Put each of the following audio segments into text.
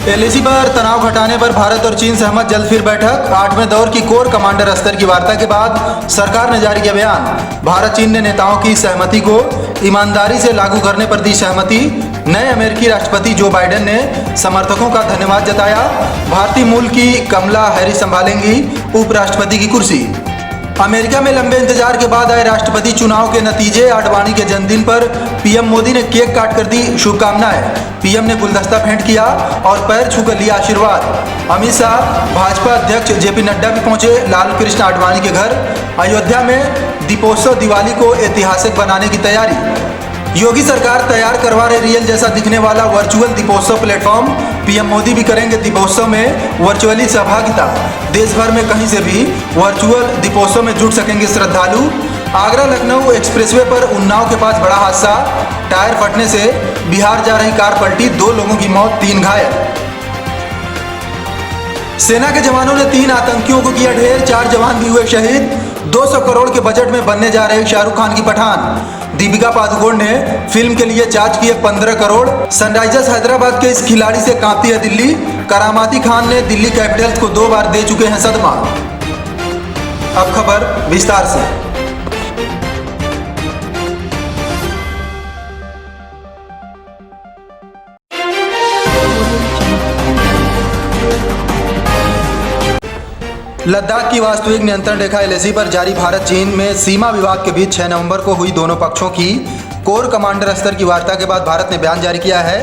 LAC पर तनाव घटाने पर भारत और चीन सहमत, जल्द फिर बैठक। 8वें दौर की कोर कमांडर स्तर की वार्ता के बाद सरकार ने जारी किया बयान। भारत चीन ने नेताओं की सहमति को ईमानदारी से लागू करने पर दी सहमति। नए अमेरिकी राष्ट्रपति जो बाइडेन ने समर्थकों का धन्यवाद जताया। भारतीय मूल की कमला हैरिस संभालेंगी उपराष्ट्रपति की कुर्सी। अमेरिका में लंबे इंतजार के बाद आए राष्ट्रपति चुनाव के नतीजे। आडवाणी के जन्मदिन पर पीएम मोदी ने केक काट कर दी शुभकामनाएं। पीएम ने गुलदस्ता भेंट किया और पैर छूकर लिया आशीर्वाद। अमित शाह, भाजपा अध्यक्ष जेपी नड्डा भी पहुंचे लाल कृष्ण आडवाणी के घर। अयोध्या में दीपोत्सव दिवाली को ऐतिहासिक बनाने की तैयारी। योगी सरकार तैयार करवा रहे रियल जैसा दिखने वाला वर्चुअल दीपोत्सव प्लेटफॉर्म। पीएम मोदी भी करेंगे दीपोत्सव में वर्चुअली सहभागिता। देश भर में कहीं से भी वर्चुअल दीपोत्सव में जुट सकेंगे श्रद्धालु। आगरा लखनऊ एक्सप्रेसवे पर उन्नाव के पास बड़ा हादसा। टायर फटने से बिहार जा रही कार पलटी, 2 लोगों की मौत, 3 घायल। सेना के जवानों ने 3 आतंकियों को किया ढेर, 4 जवान भी हुए शहीद। 200 करोड़ के बजट में बनने जा रहे शाहरुख खान की पठान। दीपिका पादुकोण ने फिल्म के लिए चार्ज किए 15 करोड़। सनराइजर्स हैदराबाद के इस खिलाड़ी से कांपती है दिल्ली। करामाती खान ने दिल्ली कैपिटल्स को 2 बार दे चुके हैं सदमा। अब खबर विस्तार से। लद्दाख की वास्तविक नियंत्रण रेखा एलएसी पर जारी भारत चीन में सीमा विवाद के बीच 6 नवंबर को हुई दोनों पक्षों की कोर कमांडर स्तर की वार्ता के बाद भारत ने बयान जारी किया है।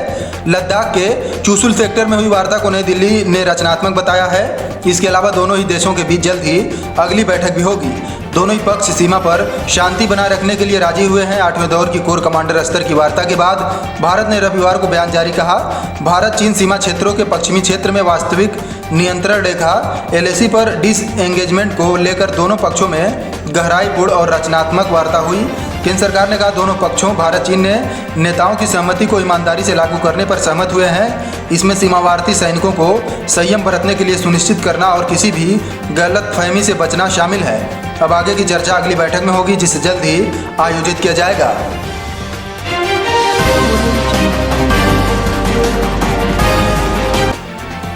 लद्दाख के चुशुल सेक्टर में हुई वार्ता को नई दिल्ली ने रचनात्मक बताया है। इसके अलावा दोनों ही देशों के बीच जल्द ही अगली बैठक भी होगी। दोनों ही पक्ष सीमा पर शांति बनाए रखने के लिए राजी हुए हैं। 8वें दौर की कोर कमांडर स्तर की वार्ता के बाद भारत ने रविवार को बयान जारी कहा। भारत चीन सीमा क्षेत्रों के पश्चिमी क्षेत्र में वास्तविक नियंत्रण रेखा एलएसी पर डिसएंगेजमेंट को लेकर दोनों पक्षों में गहराईपूर्ण और रचनात्मक वार्ता हुई। केंद्र सरकार ने कहा दोनों पक्षों भारत चीन ने नेताओं की सहमति को ईमानदारी से लागू करने पर सहमत हुए हैं। इसमें सीमावर्ती सैनिकों को संयम बरतने के लिए सुनिश्चित करना और किसी भी गलतफहमी से बचना शामिल है। अब आगे की चर्चा अगली बैठक में होगी, जिसे जल्द ही आयोजित किया जाएगा।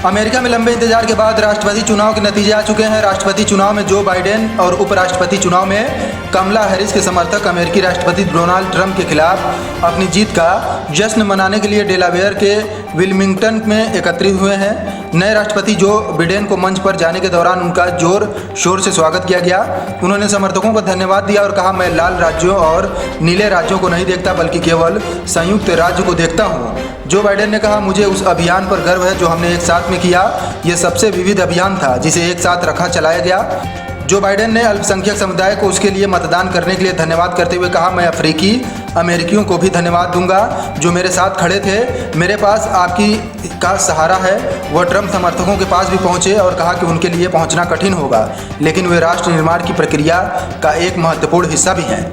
अमेरिका में लंबे इंतजार के बाद राष्ट्रपति चुनाव के नतीजे आ चुके हैं। राष्ट्रपति चुनाव में जो बाइडेन और उपराष्ट्रपति चुनाव में कमला हैरिस के समर्थक अमेरिकी राष्ट्रपति डोनाल्ड ट्रंप के खिलाफ अपनी जीत का जश्न मनाने के लिए डेलावेयर के विल्मिंगटन में एकत्रित हुए हैं। नए राष्ट्रपति जो बाइडेन को मंच पर जाने के दौरान उनका जोर शोर से स्वागत किया गया। उन्होंने समर्थकों को धन्यवाद दिया और कहा, मैं लाल राज्यों और नीले राज्यों को नहीं देखता बल्कि केवल संयुक्त राज्य को देखता हूँ। जो बाइडेन ने कहा, मुझे उस अभियान पर गर्व है जो हमने एक साथ में किया। यह सबसे विविध अभियान था जिसे एक साथ रखा चलाया गया। जो बाइडेन ने अल्पसंख्यक समुदाय को उसके लिए मतदान करने के लिए धन्यवाद करते हुए कहा, मैं अफ्रीकी अमेरिकियों को भी धन्यवाद दूंगा जो मेरे साथ खड़े थे। मेरे पास आपकी का सहारा है। वह ट्रंप समर्थकों के पास भी पहुंचे और कहा कि उनके लिए पहुंचना कठिन होगा, लेकिन वे राष्ट्र निर्माण की प्रक्रिया का एक महत्वपूर्ण हिस्सा भी हैं।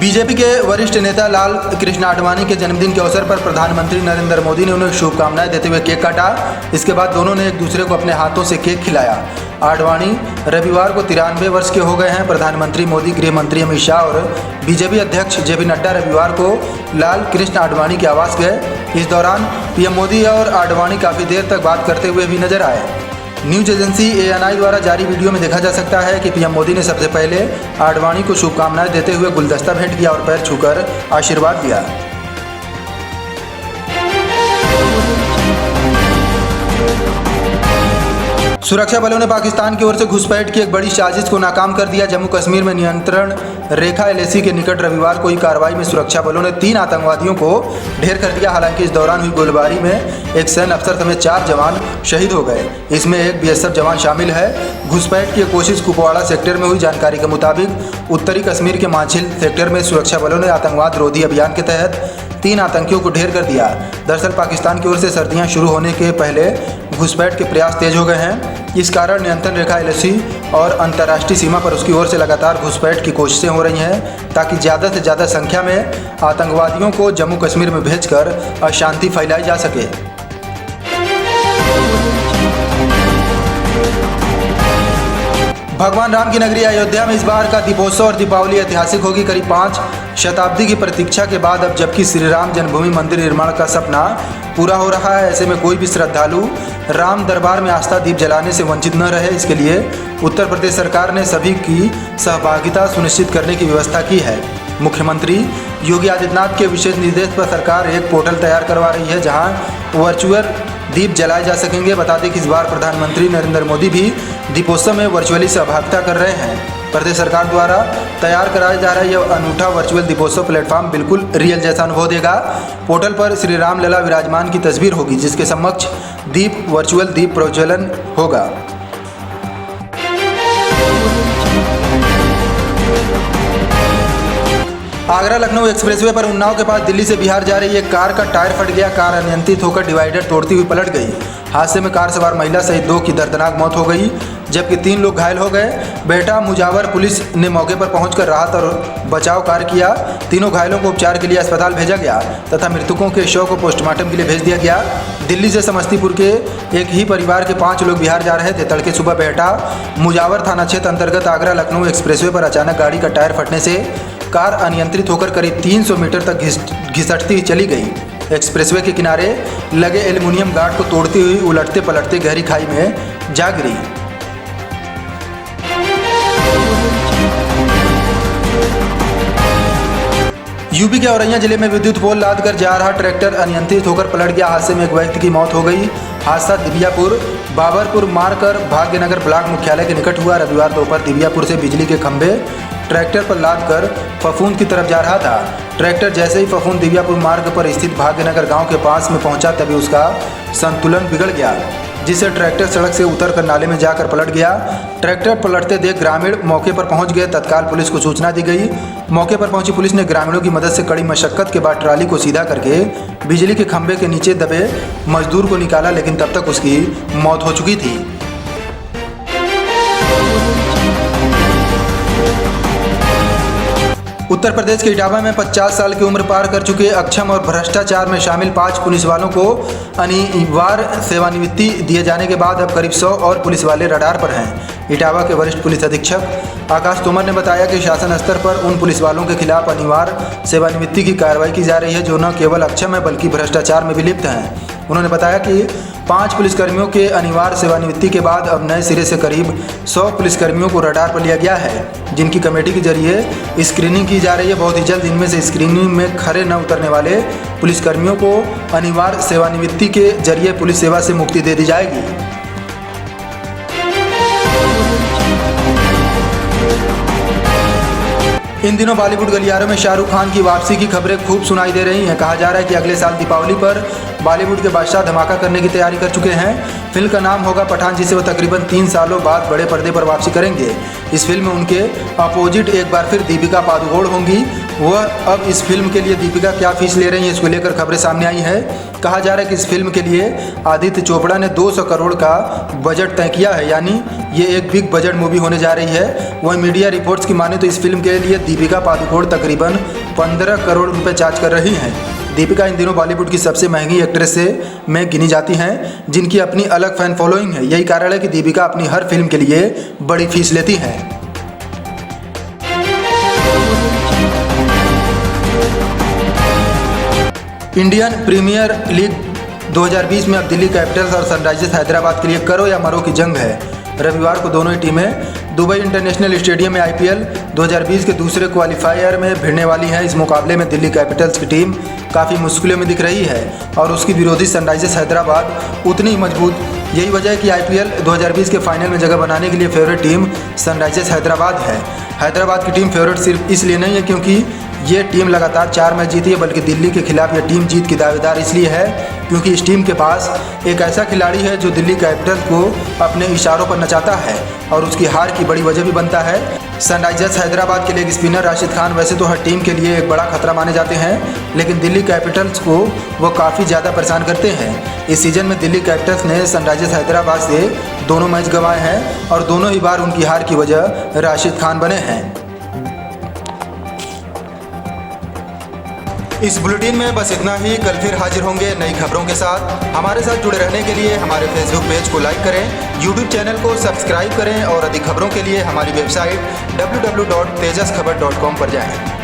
बीजेपी के वरिष्ठ नेता लाल कृष्ण आडवाणी के जन्मदिन के अवसर पर प्रधानमंत्री नरेंद्र मोदी ने उन्हें शुभकामनाएं देते हुए केक काटा। इसके बाद दोनों ने एक दूसरे को अपने हाथों से केक खिलाया। आडवाणी रविवार को 93 वर्ष के हो गए हैं। प्रधानमंत्री मोदी, गृह मंत्री अमित शाह और बीजेपी अध्यक्ष जेपी नड्डा रविवार को लाल कृष्ण आडवाणी के आवास गए। इस दौरान पीएम मोदी और आडवाणी काफ़ी देर तक बात करते हुए भी नजर आए। न्यूज एजेंसी एएनआई द्वारा जारी वीडियो में देखा जा सकता है कि पीएम मोदी ने सबसे पहले आडवाणी को शुभकामनाएं देते हुए गुलदस्ता भेंट किया और पैर छूकर आशीर्वाद दिया। सुरक्षा बलों ने पाकिस्तान की ओर से घुसपैठ की एक बड़ी साजिश को नाकाम कर दिया। जम्मू कश्मीर में नियंत्रण रेखा एलएसी के निकट रविवार को हुई कार्रवाई में सुरक्षा बलों ने 3 आतंकवादियों को ढेर कर दिया। हालांकि इस दौरान हुई गोलीबारी में एक सैन्य अफसर समेत 4 जवान शहीद हो गए। इसमें एक बीएसएफ जवान शामिल है। घुसपैठ की कोशिश कुपवाड़ा सेक्टर में हुई। जानकारी के मुताबिक उत्तरी कश्मीर के माछिल सेक्टर में सुरक्षा बलों ने आतंकवाद रोधी अभियान के तहत 3 आतंकियों को ढेर कर दिया। दरअसल पाकिस्तान की ओर से सर्दियां शुरू होने के पहले घुसपैठ के प्रयास तेज हो गए हैं। इस कारण नियंत्रण रेखा एलएसी और अंतर्राष्ट्रीय सीमा पर उसकी ओर से लगातार घुसपैठ की कोशिशें हो रही हैं ताकि ज़्यादा से ज़्यादा संख्या में आतंकवादियों को जम्मू कश्मीर में भेजकर अशांति फैलाई जा सके। भगवान राम की नगरी अयोध्या में इस बार का दीपोत्सव और दीपावली ऐतिहासिक होगी। करीब 5 शताब्दी की प्रतीक्षा के बाद अब जबकि श्री राम जन्मभूमि मंदिर निर्माण का सपना पूरा हो रहा है, ऐसे में कोई भी श्रद्धालु राम दरबार में आस्था दीप जलाने से वंचित न रहे, इसके लिए उत्तर प्रदेश सरकार ने सभी की सहभागिता सुनिश्चित करने की व्यवस्था की है। मुख्यमंत्री योगी आदित्यनाथ के विशेष निर्देश पर सरकार एक पोर्टल तैयार करवा रही है जहां वर्चुअल दीप जलाए जा सकेंगे। बता दें कि इस बार प्रधानमंत्री नरेंद्र मोदी भी दीपोत्सव में वर्चुअली सहभागिता कर रहे हैं। प्रदेश सरकार द्वारा तैयार कराया जा रहा यह अनूठा वर्चुअल दीपोत्सव प्लेटफॉर्म बिल्कुल रियल जैसा अनुभव देगा। पोर्टल पर श्री राम लला विराजमान की तस्वीर होगी जिसके समक्ष दीप वर्चुअल दीप प्रज्वलन होगा। आगरा लखनऊ एक्सप्रेसवे पर उन्नाव के पास दिल्ली से बिहार जा रही एक कार का टायर फट गया। कार अनियंत्रित होकर डिवाइडर तोड़ती हुई पलट गई। हादसे में कार सवार महिला सहित 2 की दर्दनाक मौत हो गई जबकि 3 लोग घायल हो गए। बेटा मुजावर पुलिस ने मौके पर पहुंचकर राहत और बचाव कार्य किया। तीनों घायलों को उपचार के लिए अस्पताल भेजा गया तथा मृतकों के शव को पोस्टमार्टम के लिए भेज दिया गया। दिल्ली से समस्तीपुर के एक ही परिवार के 5 लोग बिहार जा रहे थे। तड़के सुबह बेटा मुजावर थाना क्षेत्र अंतर्गत आगरा लखनऊ एक्सप्रेसवे पर अचानक गाड़ी का टायर फटने से कार अनियंत्रित होकर करीब 300 मीटर तक घिसटती हुई चली गई। एक्सप्रेसवे के किनारे लगे एल्युमिनियम गार्ड को तोड़ती हुई उलटते पलटते गहरी खाई में जा गिरी। यूपी के औरैया जिले में विद्युत पोल लाद कर जा रहा ट्रैक्टर अनियंत्रित होकर पलट गया। हादसे में एक व्यक्ति की मौत हो गई। हादसा दिव्यापुर बाबरपुर मारकर भाग्यनगर ब्लॉक मुख्यालय के निकट हुआ। रविवार दोपहर दिव्यापुर से बिजली के खंभे ट्रैक्टर पर लाद कर फफूंद की तरफ जा रहा था। ट्रैक्टर जैसे ही फफूंद दिव्यापुर मार्ग पर स्थित भाग्यनगर गांव के पास में पहुंचा तभी उसका संतुलन बिगड़ गया जिससे ट्रैक्टर सड़क से उतरकर नाले में जाकर पलट गया। ट्रैक्टर पलटते देख ग्रामीण मौके पर पहुंच गए। तत्काल पुलिस को सूचना दी गई। मौके पर पहुंची पुलिस ने ग्रामीणों की मदद से कड़ी मशक्कत के बाद ट्राली को सीधा करके बिजली के खंभे के नीचे दबे मजदूर को निकाला, लेकिन तब तक उसकी मौत हो चुकी थी। उत्तर प्रदेश के इटावा में 50 साल की उम्र पार कर चुके अक्षम और भ्रष्टाचार में शामिल 5 पुलिस वालों को अनिवार्य सेवानिवृत्ति दिए जाने के बाद अब करीब 100 और पुलिस वाले रडार पर हैं। इटावा के वरिष्ठ पुलिस अधीक्षक आकाश तोमर ने बताया कि शासन स्तर पर उन पुलिस वालों के खिलाफ अनिवार्य सेवानिवृत्ति की कार्रवाई की जा रही है जो न केवल अक्षम है बल्कि भ्रष्टाचार में भी लिप्त हैं। उन्होंने बताया कि 5 पुलिसकर्मियों के अनिवार्य सेवानिवृत्ति के बाद अब नए सिरे से करीब 100 पुलिसकर्मियों को रडार पर लिया गया है जिनकी कमेटी के जरिए स्क्रीनिंग की जा रही है। बहुत ही जल्द इनमें से स्क्रीनिंग में खरे न उतरने वाले पुलिसकर्मियों को अनिवार्य सेवानिवृत्ति के जरिए पुलिस सेवा से मुक्ति दे दी जाएगी। इन दिनों बॉलीवुड गलियारों में शाहरुख खान की वापसी की खबरें खूब सुनाई दे रही हैं। कहा जा रहा है कि अगले साल दीपावली पर बॉलीवुड के बादशाह धमाका करने की तैयारी कर चुके हैं। फिल्म का नाम होगा पठान, जिसे वो तकरीबन 3 सालों बाद बड़े पर्दे पर वापसी करेंगे। इस फिल्म में उनके अपोजिट एक बार फिर दीपिका पादुकोण होंगी। वह अब इस फिल्म के लिए दीपिका क्या फीस ले रही हैं इसको लेकर खबरें सामने आई है। कहा जा रहा है कि इस फिल्म के लिए आदित्य चोपड़ा ने 200 करोड़ का बजट तय किया है, यानी ये एक बिग बजट मूवी होने जा रही है। वहीं मीडिया रिपोर्ट्स की माने तो इस फिल्म के लिए दीपिका पादुकोण तकरीबन 15 करोड़ रुपए चार्ज कर रही हैं। दीपिका इन दिनों बॉलीवुड की सबसे महंगी एक्ट्रेस में गिनी जाती हैं जिनकी अपनी अलग फैन फॉलोइंग है। यही कारण है कि दीपिका अपनी हर फिल्म के लिए बड़ी फीस लेती हैं। इंडियन प्रीमियर लीग 2020 में अब दिल्ली कैपिटल्स और सनराइजर्स हैदराबाद के लिए करो या मरो की जंग है। रविवार को दोनों ही टीमें दुबई इंटरनेशनल स्टेडियम में IPL 2020 के दूसरे क्वालिफायर में भिड़ने वाली हैं। इस मुकाबले में दिल्ली कैपिटल्स की टीम काफ़ी मुश्किलों में दिख रही है और उसकी विरोधी सनराइजर्स हैदराबाद उतनी ही मजबूत। यही वजह है कि IPL 2020 के फाइनल में जगह बनाने के लिए फेवरेट टीम सनराइजर्स हैदराबाद है। हैदराबाद की टीम फेवरेट सिर्फ इसलिए नहीं है क्योंकि ये टीम लगातार 4 मैच जीती है, बल्कि दिल्ली के खिलाफ ये टीम जीत की दावेदार इसलिए है क्योंकि इस टीम के पास एक ऐसा खिलाड़ी है जो दिल्ली कैपिटल्स को अपने इशारों पर नचाता है और उसकी हार की बड़ी वजह भी बनता है। सनराइजर्स हैदराबाद के लेग स्पिनर राशिद खान वैसे तो हर टीम के लिए एक बड़ा खतरा माने जाते हैं, लेकिन दिल्ली कैपिटल्स को वो काफ़ी ज़्यादा परेशान करते हैं। इस सीज़न में दिल्ली कैपिटल्स ने सनराइजर्स हैदराबाद से दोनों मैच गंवाए हैं और दोनों ही बार उनकी हार की वजह राशिद खान बने हैं। इस बुलेटिन में बस इतना ही। कल फिर हाजिर होंगे नई खबरों के साथ। हमारे साथ जुड़े रहने के लिए हमारे फेसबुक पेज को लाइक करें, यूट्यूब चैनल को सब्सक्राइब करें और अधिक खबरों के लिए हमारी वेबसाइट www.tejaskhbar.com पर जाएं।